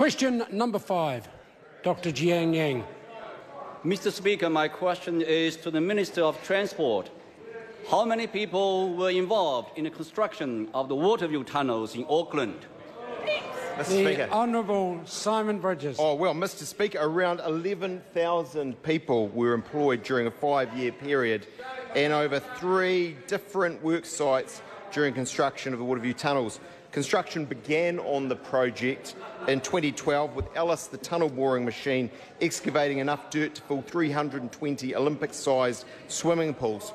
Question number 5, Dr. Jian. Mr. Speaker, my question is to the Minister of Transport. How many people were involved in the construction of the Waterloo tunnels in Auckland? Mr. Speaker. The Honourable Simon Bridges. Oh, well, Mr. Speaker, around 11,000 people were employed during a 5-year period and over 3 different work sites during construction of the Waterloo tunnels. Construction began on the project in 2012 with Alice, the tunnel boring machine, excavating enough dirt to fill 320 Olympic-sized swimming pools.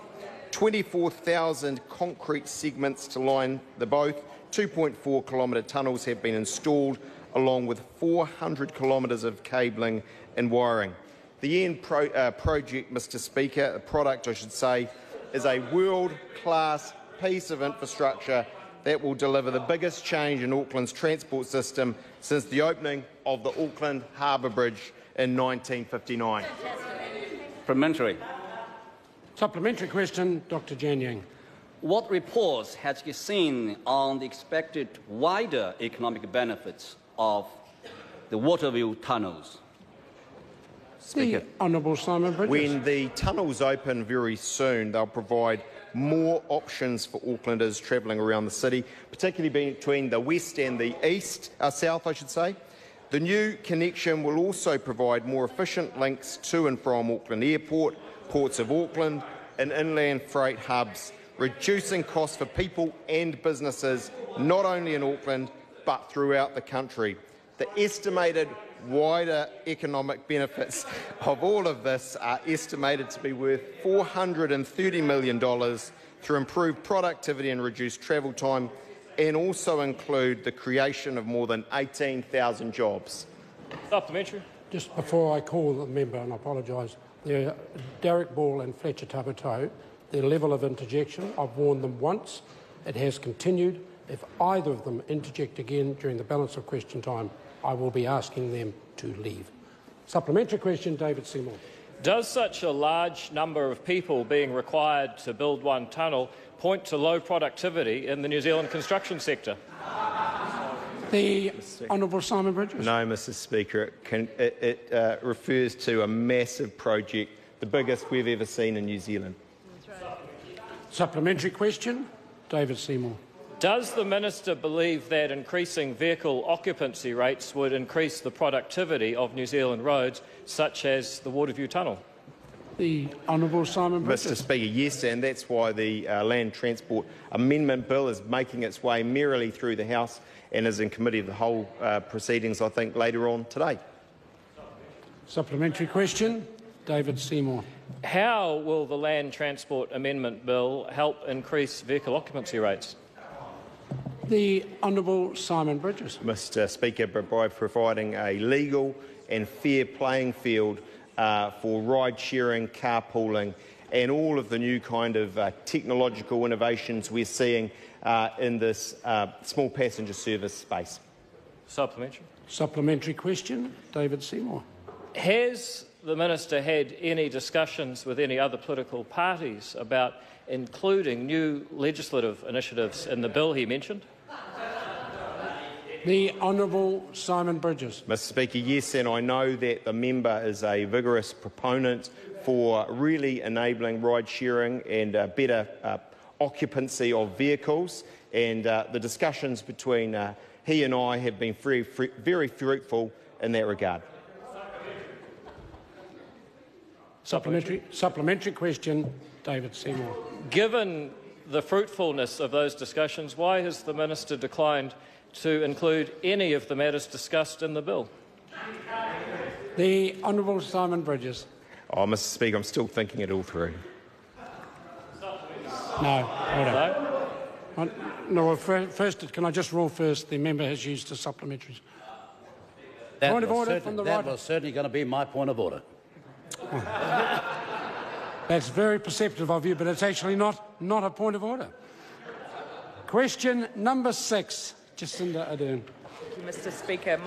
24,000 concrete segments to line the both 2.4-kilometre tunnels have been installed, along with 400 kilometres of cabling and wiring. The end project, Mr. Speaker, the product I should say, is a world-class piece of infrastructure that will deliver the biggest change in Auckland's transport system since the opening of the Auckland Harbour Bridge in 1959. Supplementary question, Dr. Jian. What reports has he seen on the expected wider economic benefits of the Waterloo tunnels? Speaker, The Honourable Simon Bridges. when the tunnels open very soon, they'll provide more options for Aucklanders travelling around the city, particularly between the west and the south, I should say. The new connection will also provide more efficient links to and from Auckland Airport, ports of Auckland and inland freight hubs, reducing costs for people and businesses not only in Auckland but throughout the country. The estimated wider economic benefits of all of this are estimated to be worth $430 million through improved productivity and reduced travel time, and also include the creation of more than 18,000 jobs. Supplementary. Just before I call the member, and I apologise, Derek Ball and Fletcher Tabuto, their level of interjection, I've warned them once, it has continued. If either of them interject again during the balance of question time, I will be asking them to leave. Supplementary question, David Seymour. Does such a large number of people being required to build one tunnel point to low productivity in the New Zealand construction sector? The Honourable Simon Bridges. No, Mr. Speaker. It refers to a massive project, the biggest we've ever seen in New Zealand. Supplementary question, David Seymour. Does the Minister believe that increasing vehicle occupancy rates would increase the productivity of New Zealand roads, such as the Waterloo Tunnel? The Honourable Simon Bridges. Mr. Speaker, yes, and that's why the Land Transport Amendment Bill is making its way merrily through the House and is in committee of the whole proceedings, I think, later on today. Supplementary question, David Seymour. How will the Land Transport Amendment Bill help increase vehicle occupancy rates? The Honourable Simon Bridges. Mr. Speaker, by providing a legal and fair playing field for ride-sharing, carpooling and all of the new kind of technological innovations we're seeing in this small passenger service space. Supplementary. Supplementary question, David Seymour. Has the Minister had any discussions with any other political parties about including new legislative initiatives in the bill he mentioned? The Honourable Simon Bridges. Mr. Speaker, yes, and I know that the member is a vigorous proponent for really enabling ride-sharing and better occupancy of vehicles, and the discussions between he and I have been very fruitful in that regard. Supplementary question, David Seymour. Given the fruitfulness of those discussions, why has the Minister declined to include any of the matters discussed in the bill? The Honourable Simon Bridges. Oh, Mr. Speaker, I'm still thinking it all through. No, order. No, well, first, can I just rule first? The member has used a supplementary. Point of order from the right. That was certainly going to be my point of order. That's very perceptive of you, but it's actually not a point of order. Question number 6, Jacinda Ardern. Thank you, Mr. Speaker.